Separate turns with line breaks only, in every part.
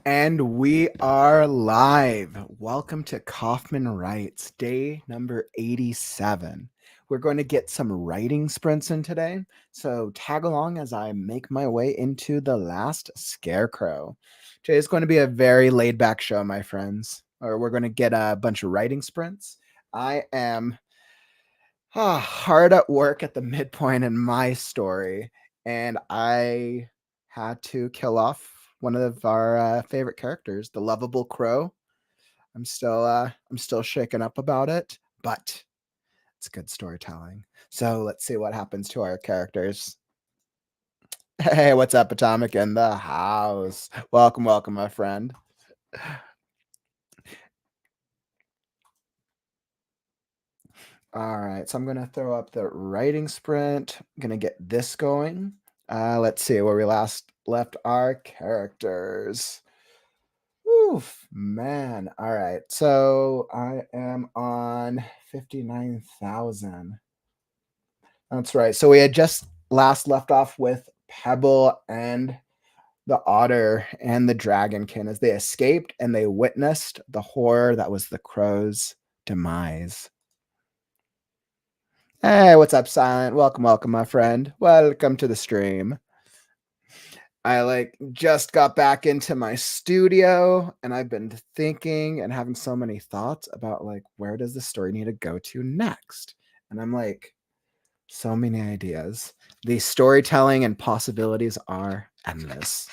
And we are live. Welcome to Kauffman Writes, day number 87. We're going to get some writing sprints in today, so tag along as I make my way into the last scarecrow. Today is going to be a very laid-back show, my friends. We're going to get a bunch of writing sprints. I am hard at work at the midpoint in my story, and I had to kill off one of our favorite characters, the lovable crow. I'm still shaken up about it, but it's good storytelling. So let's see what happens to our characters. Hey, what's up, Atomic in the house? Welcome, my friend. All right, so I'm gonna throw up the writing sprint. I'm gonna get this going. Let's see where we last left our characters. Oof, man. All right. So I am on 59,000. That's right. So we had just last left off with Pebble and the otter and the dragonkin as they escaped and they witnessed the horror that was the crow's demise. Hey, what's up, Silent? Welcome, my friend. Welcome to the stream. I just got back into my studio and I've been thinking and having so many thoughts about where does the story need to go to next? And I'm like, so many ideas. The storytelling and possibilities are endless.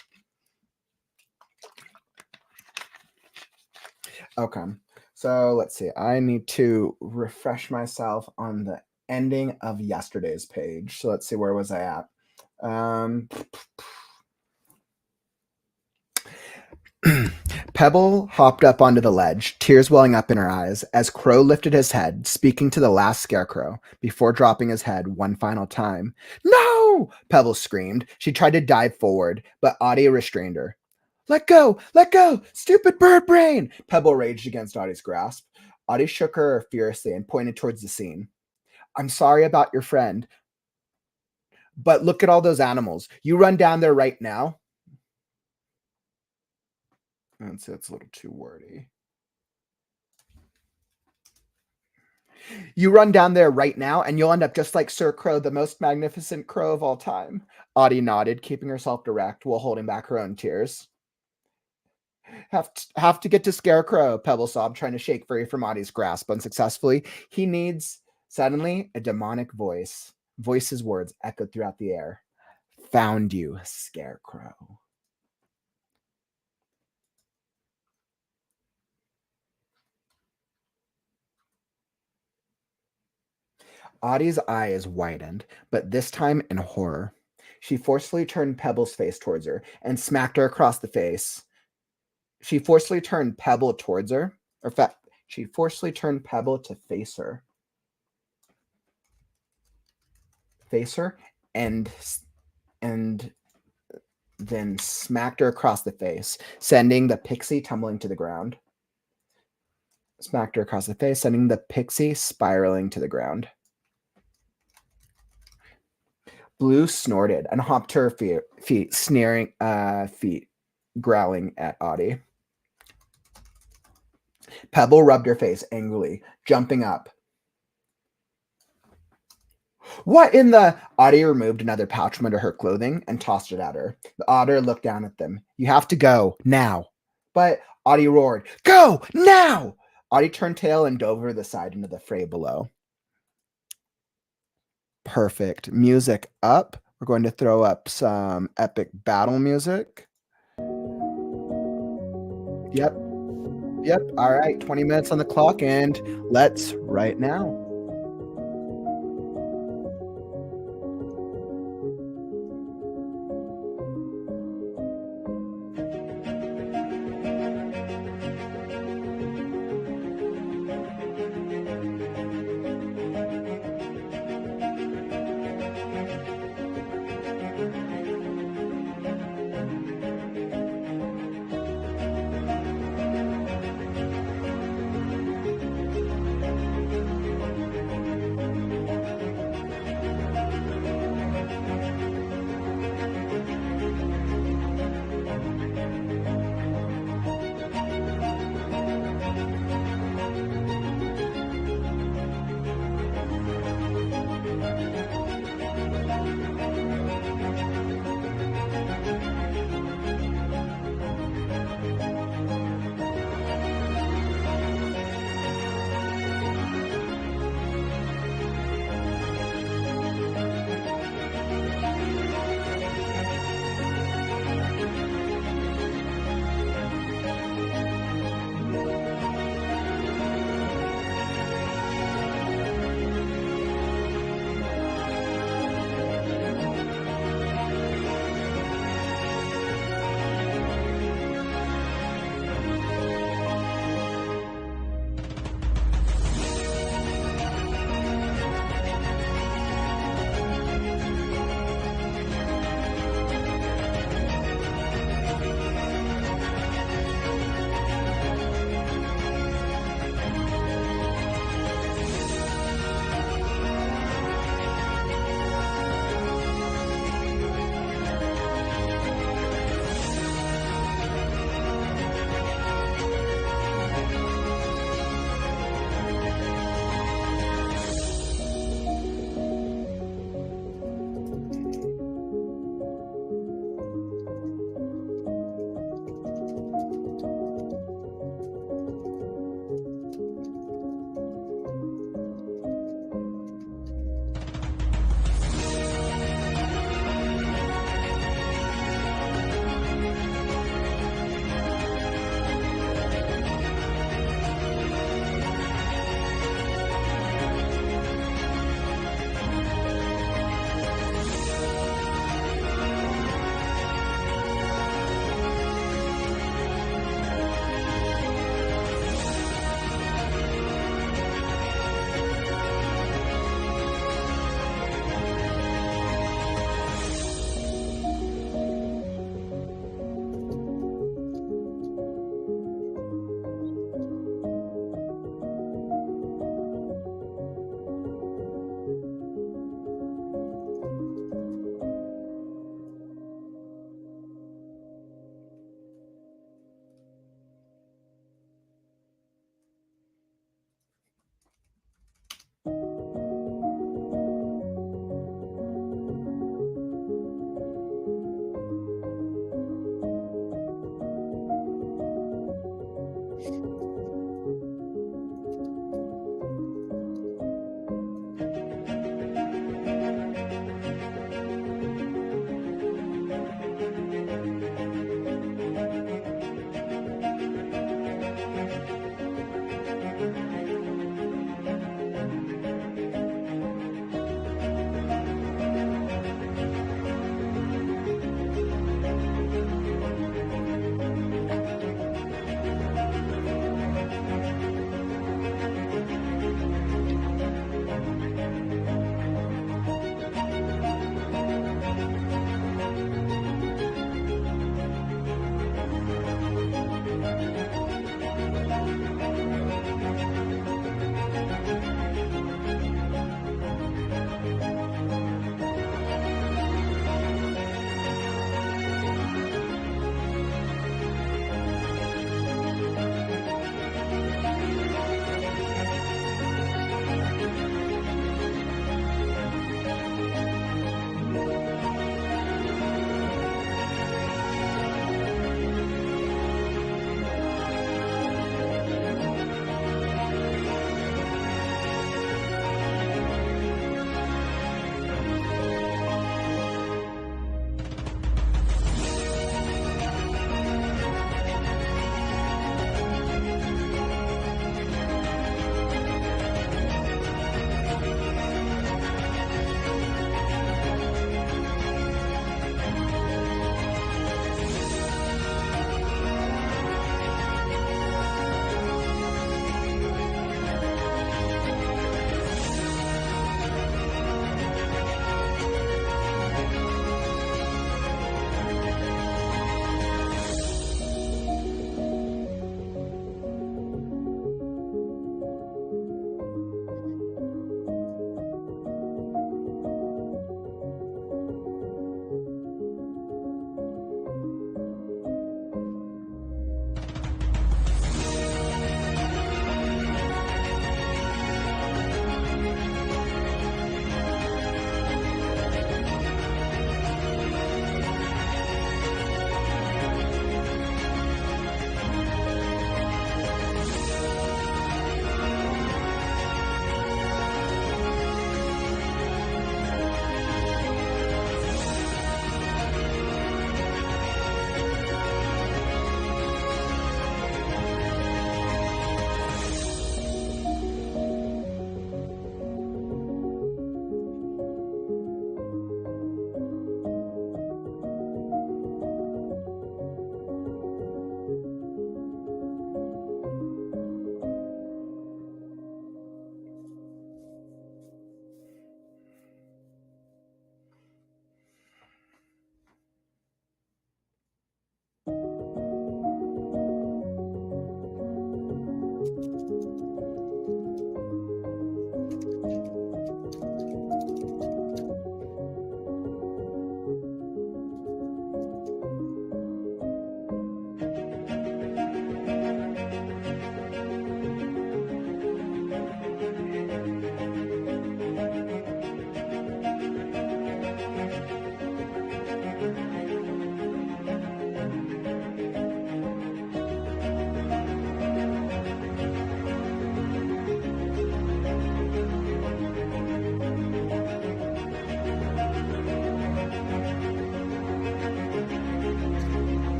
Okay. So let's see. I need to refresh myself on the ending of yesterday's page. So let's see, where was I at? Pebble hopped up onto the ledge, tears welling up in her eyes, as Crow lifted his head, speaking to the last scarecrow, before dropping his head one final time. No! Pebble screamed. She tried to dive forward, but Audie restrained her. Let go! Let go! Stupid bird brain! Pebble raged against Audie's grasp. Audie shook her furiously and pointed towards the scene. I'm sorry about your friend, but look at all those animals. You run down there right now. That's a little too wordy. You run down there right now, and you'll end up just like Sir Crow, the most magnificent crow of all time. Audie nodded, keeping herself erect while holding back her own tears. Have to get to Scarecrow, Pebble sobbed, trying to shake free from Audie's grasp unsuccessfully. He needs... Suddenly, a demonic voice. Voice's words echoed throughout the air. Found you, Scarecrow. Audie's eyes widened, but this time in horror. She forcefully turned Pebble's face towards her and smacked her across the face. She forcefully turned Pebble towards her. She forcefully turned Pebble to face her. And then smacked her across the face, sending the pixie tumbling to the ground. Smacked her across the face, sending the pixie spiraling to the ground. Blue snorted and hopped to her feet, sneering, growling at Audie. Pebble rubbed her face angrily, jumping up. What in the... Audie removed another pouch from under her clothing and tossed it at her. The otter looked down at them. You have to go, now. But Audie roared, go, now! Audie turned tail and dove over the side into the fray below. Perfect. Music up. We're going to throw up some epic battle music. Yep. All right. 20 minutes on the clock, and let's write now.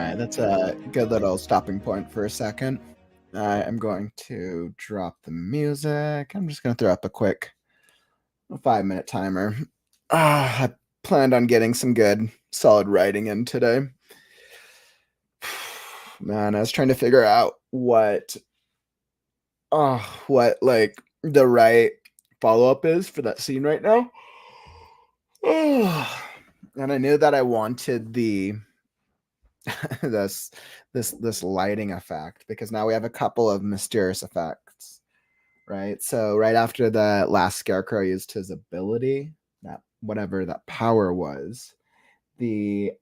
right, that's a good little stopping point for a second. I am going to drop the music. I'm just going to throw up a quick 5-minute timer. I planned on getting some good, solid writing in today. Man, I was trying to figure out what like the right follow up is for that scene right now. And I knew that I wanted the this this lighting effect because now we have a couple of mysterious effects, right? So right after the last scarecrow used his ability, that whatever that power was, the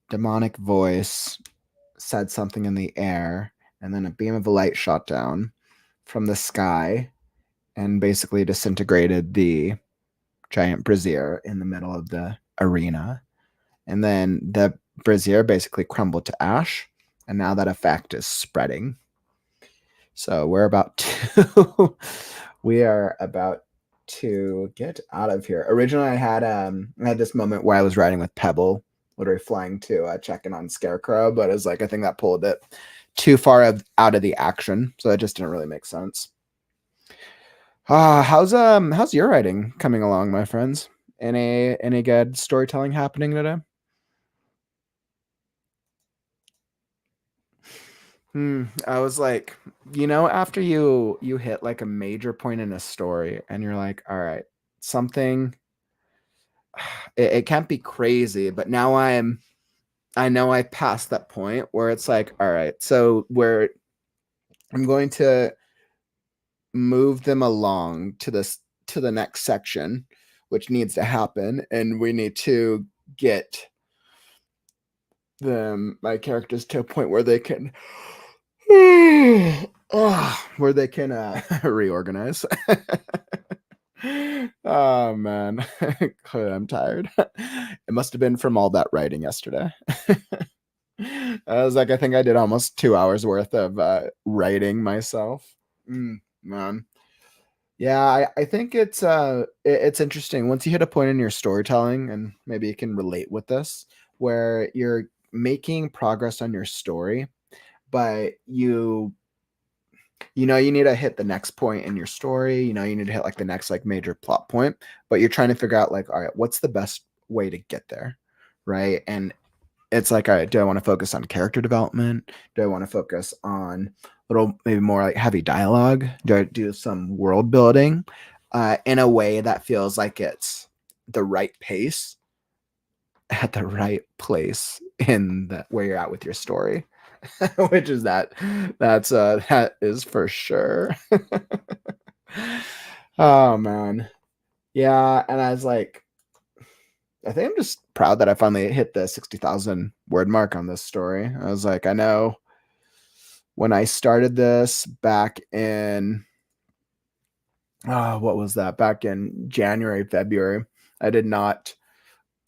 demonic voice said something in the air, and then a beam of light shot down from the sky and basically disintegrated the giant brazier in the middle of the arena. And then the brazier basically crumbled to ash, and now that effect is spreading. So we are about to get out of here. Originally, I had this moment where I was riding with Pebble, literally flying to check in on Scarecrow, but it was like I think that pulled it too far out of the action, so it just didn't really make sense. How's your writing coming along, my friends? Any good storytelling happening today? I was like, after you hit like a major point in a story and you're like, all right, something it can't be crazy, but now I know I passed that point where it's like, all right, so where I'm going to move them along to the next section, which needs to happen, and we need to get my characters to a point where they can reorganize. Oh man, I'm tired. It must have been from all that writing yesterday. I was like, I think I did almost 2 hours worth of writing myself. Man. Yeah, I think it's interesting once you hit a point in your storytelling, and maybe you can relate with this, where you're making progress on your story, but you need to hit the next point in your story. You need to hit like the next like major plot point, but you're trying to figure out like, all right, what's the best way to get there, right? And it's like, all right, do I want to focus on character development? Do I want to focus on little maybe more like heavy dialogue? Do I do some world building in a way that feels like it's the right pace at the right place in the where you're at with your story? Which is that is for sure. Oh man. Yeah, and I was like, I think I'm just proud that I finally hit the 60,000 word mark on this story. I was like, I know when I started this back in what was that? Back in January, February, I did not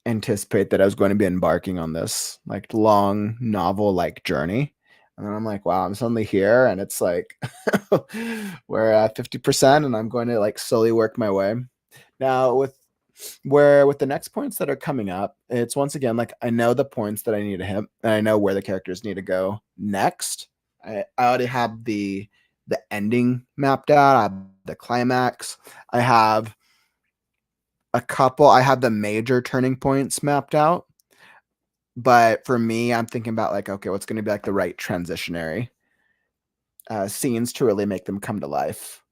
anticipate that I was going to be embarking on this like long novel like journey. And then I'm like, wow, I'm suddenly here, and it's like we're at 50%, and I'm going to like slowly work my way. Now with the next points that are coming up, it's once again like I know the points that I need to hit, and I know where the characters need to go next. I already have the ending mapped out. I have the climax. I have I have the major turning points mapped out. But for me, I'm thinking about like, okay, what's going to be like the right transitionary scenes to really make them come to life.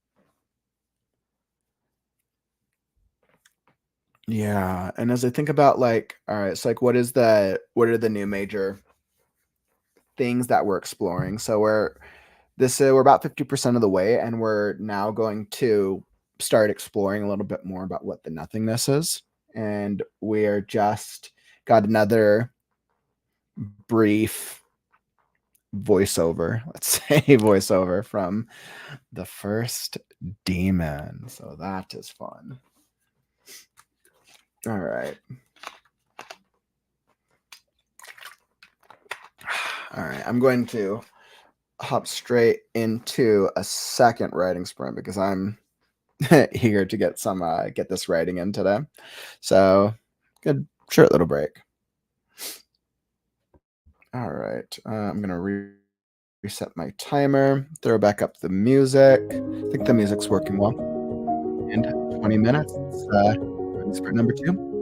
Yeah, and as I think about like, all right, so like, what are the new major things that we're exploring? So we're about 50% of the way, and we're now going to start exploring a little bit more about what the nothingness is, and we're just got another brief voiceover, let's say voiceover from the first demon. So that is fun. All right. All right. I'm going to hop straight into a second writing sprint because I'm eager to get this writing in today. So good short little break. All right. I'm going to reset my timer, throw back up the music. I think the music's working well. And 20 minutes. Writing sprint number 2.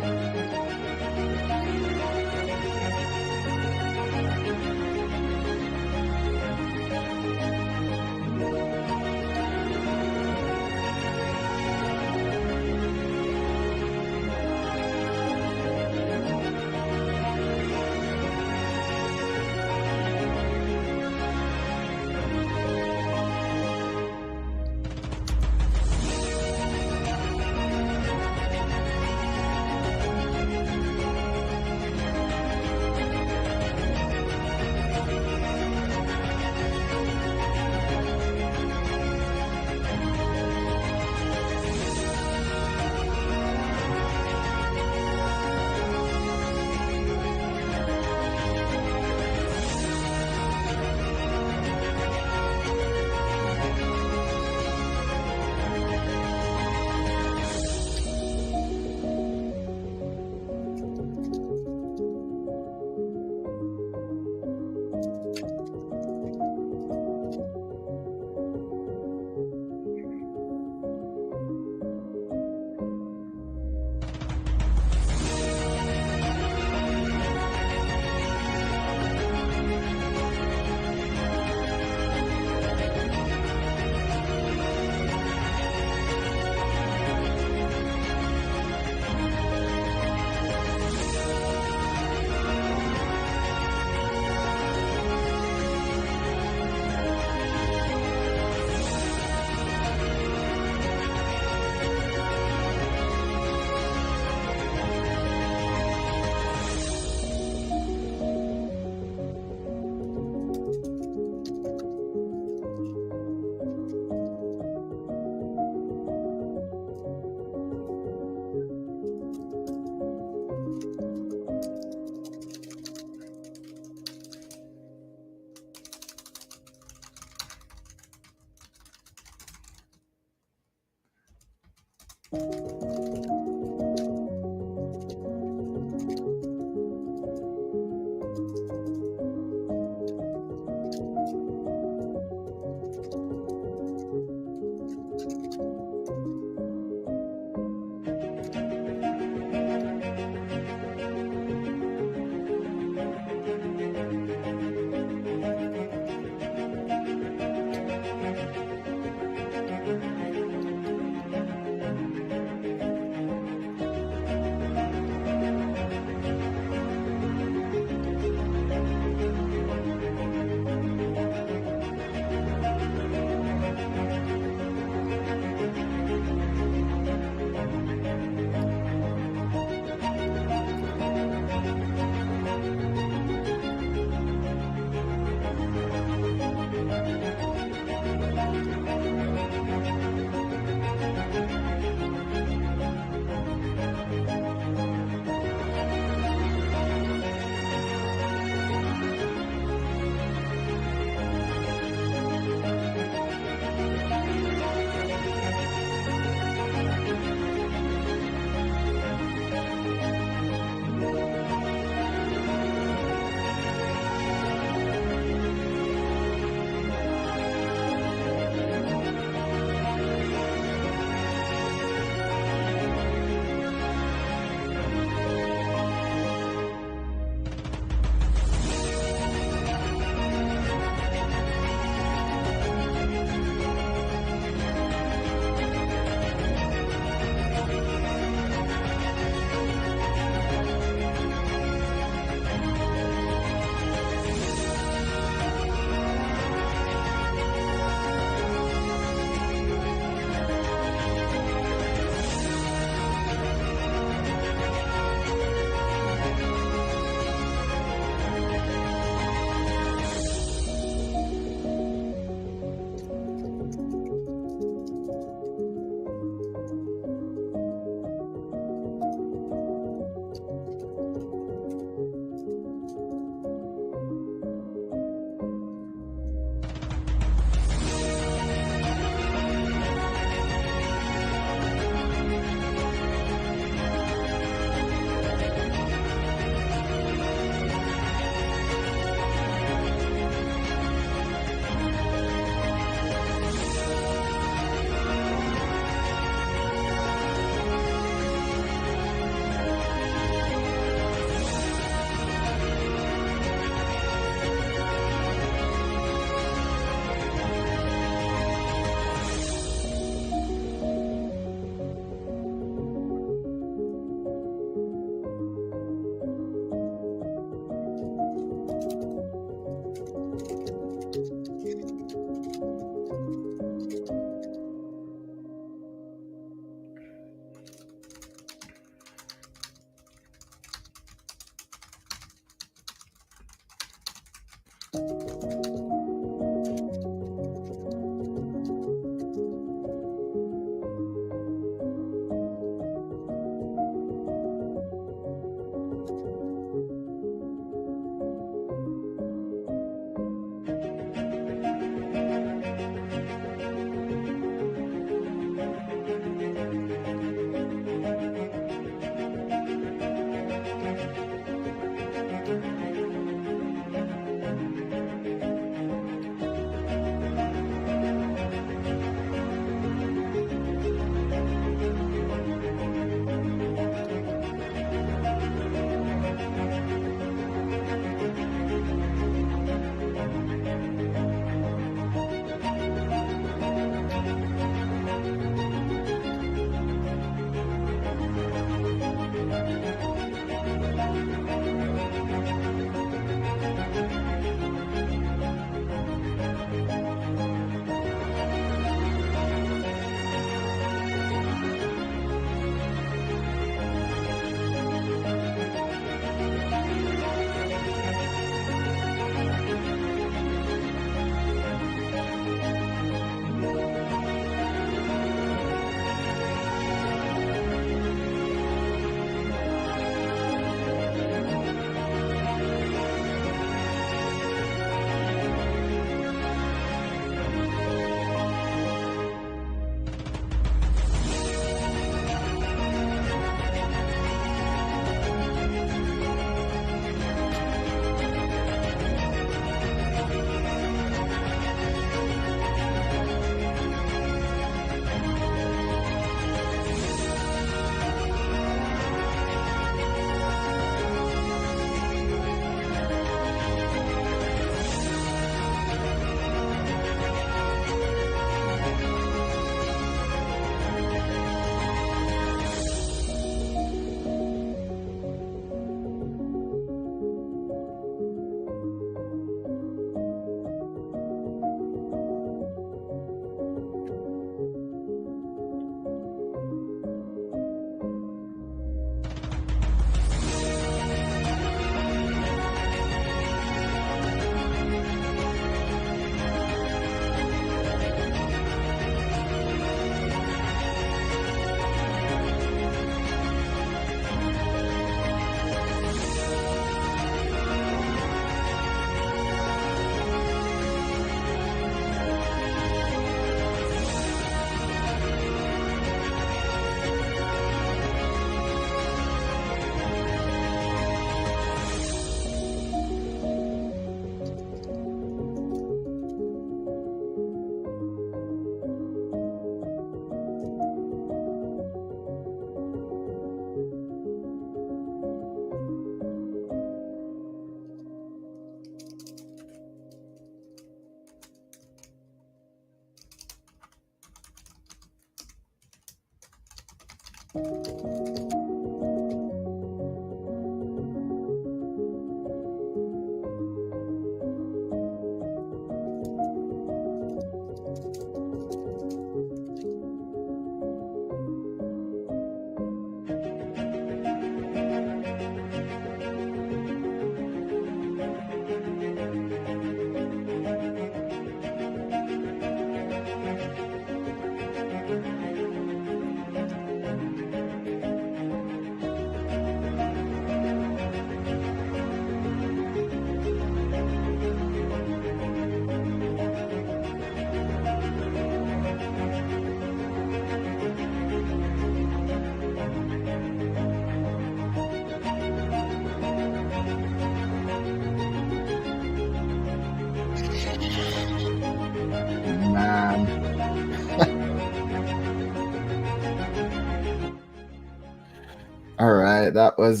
right. That was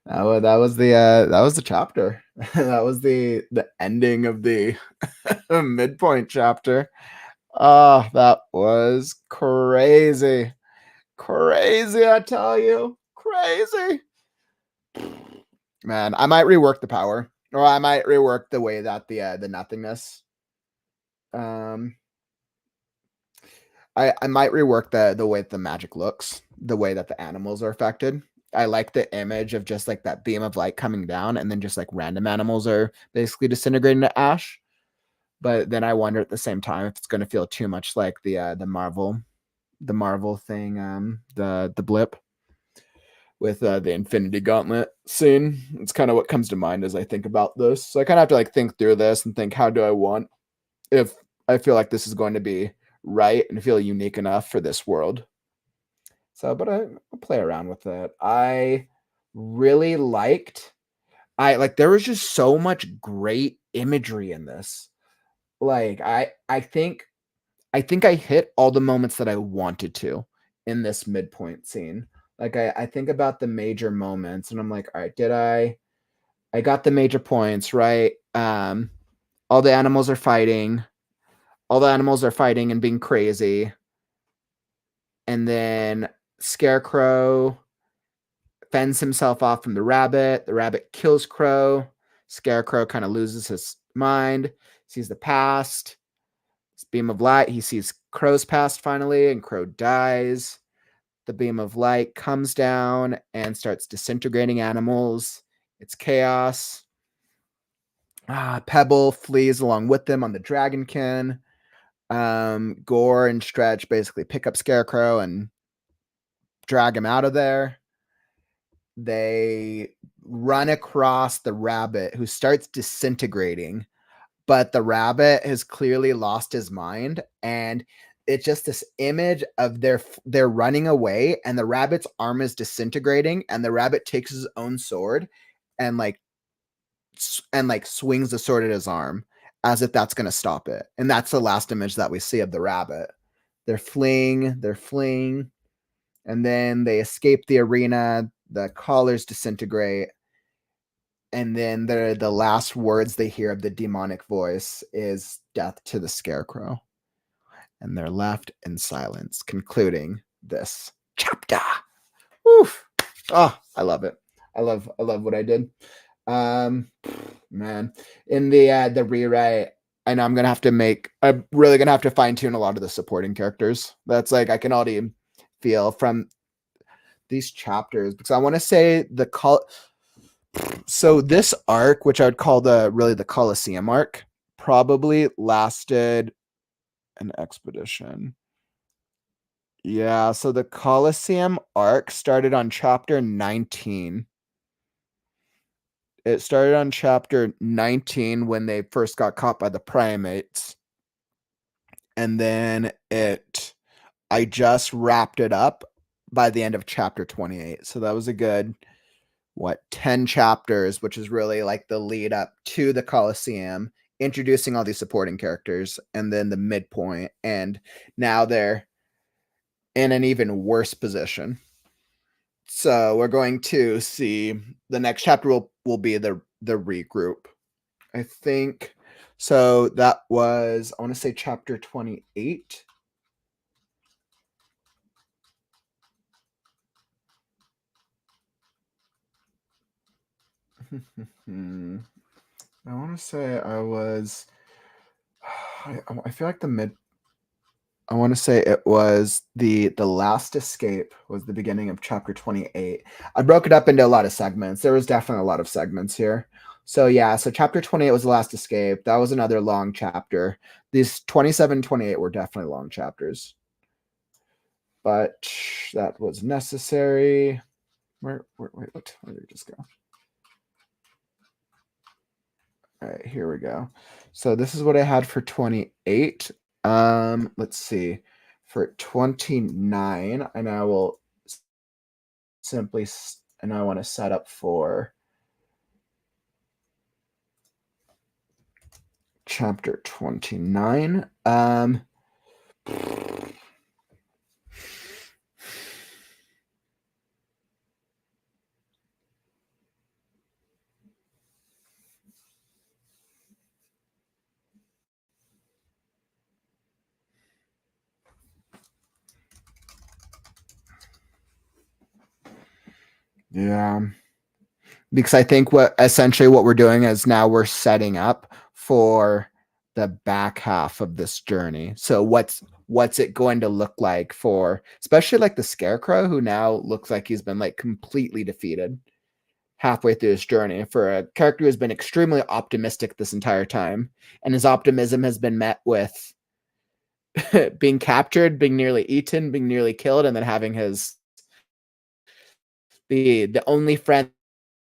that was the chapter. That was the ending of the midpoint chapter. Oh, that was crazy. Crazy, I tell you. Crazy. Man, I might rework the power. Or I might rework the way that the nothingness. Um I might rework the way the magic looks, the way that the animals are affected. I like the image of just like that beam of light coming down and then just like random animals are basically disintegrating to ash. But then I wonder at the same time if it's going to feel too much like the Marvel thing, the blip with the Infinity Gauntlet scene. It's kind of what comes to mind as I think about this. So I kind of have to like think through this and think, how do I want, if I feel like this is going to be right and feel unique enough for this world. So, but I'll play around with it. I really liked. I like. There was just so much great imagery in this. Like, I think I hit all the moments that I wanted to in this midpoint scene. Like, I think about the major moments, and I'm like, all right, did I got the major points right? All the animals are fighting. All the animals are fighting and being crazy. And then Scarecrow fends himself off from the rabbit. The rabbit kills Crow. Scarecrow kind of loses his mind, sees the past. This beam of light, he sees Crow's past finally, and Crow dies. The beam of light comes down and starts disintegrating animals. It's chaos. Pebble flees along with them on the dragonkin. Gore and Stretch basically pick up Scarecrow and drag him out of there. They run across the rabbit who starts disintegrating, but the rabbit has clearly lost his mind, and it's just this image of they're running away and the rabbit's arm is disintegrating and the rabbit takes his own sword and like swings the sword at his arm as if that's going to stop it. And that's the last image that we see of the rabbit. They're fleeing, and then they escape the arena. The collars disintegrate, and then the last words they hear of the demonic voice is death to the Scarecrow. And they're left in silence, concluding this chapter. Oof. Oh, I love it. I love what I did. Man, in the rewrite, I know I'm really gonna have to fine tune a lot of the supporting characters. That's like I can already feel from these chapters, because I want to say so this arc, which I would call the Colosseum arc, probably lasted an expedition. Yeah, so the Colosseum arc started on chapter 19. It started on chapter 19 when they first got caught by the primates. And then I just wrapped it up by the end of chapter 28. So that was a good 10 chapters, which is really like the lead up to the Colosseum, introducing all these supporting characters, and then the midpoint, and now they're in an even worse position. So we're going to see the next chapter will be the regroup, I think. So that was, I want to say, chapter 28. I want to say I was. I feel like I want to say it was the last escape was the beginning of chapter 28. I broke it up into a lot of segments. There was definitely a lot of segments here. So yeah, so chapter 28 was the last escape. That was another long chapter. These 27, 28 were definitely long chapters. But that was necessary. Wait, where did it just go? All right, here we go. So this is what I had for 28. Let's see. For 29, and I will simply, and I want to set up for chapter 29. Yeah. Because I think what we're doing is now we're setting up for the back half of this journey. So what's it going to look like for especially like the scarecrow who now looks like he's been like completely defeated halfway through his journey for a character who's been extremely optimistic this entire time, and his optimism has been met with being captured, being nearly eaten, being nearly killed, and then having his the only friend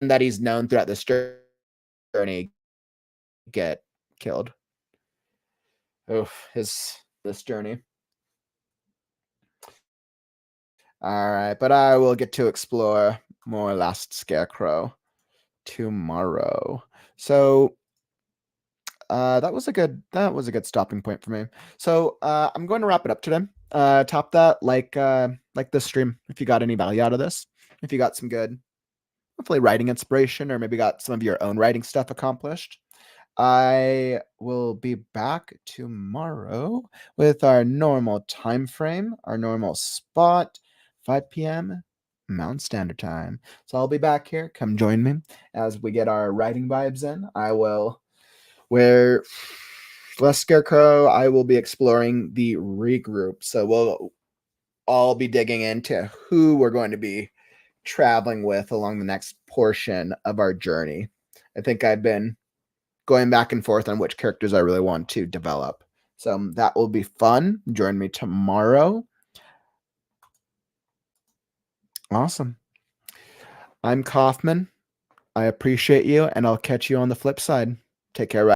that he's known throughout this journey get killed. Oof, his this journey. All right, but I will get to explore more Last Scarecrow tomorrow. So that was a good stopping point for me. So I'm going to wrap it up today. Top that like this stream. If you got any value out of this, if you got some good, hopefully writing inspiration, or maybe got some of your own writing stuff accomplished. I will be back tomorrow with our normal time frame, our normal spot, 5 p.m. Mountain Standard Time. So I'll be back here. Come join me as we get our writing vibes in. I will where less scarecrow, I will be exploring the regroup. So we'll all be digging into who we're going to be traveling with along the next portion of our journey. I think I've been going back and forth on which characters I really want to develop. So that will be fun. Join me tomorrow. Awesome. I'm Kauffman. I appreciate you, and I'll catch you on the flip side. Take care.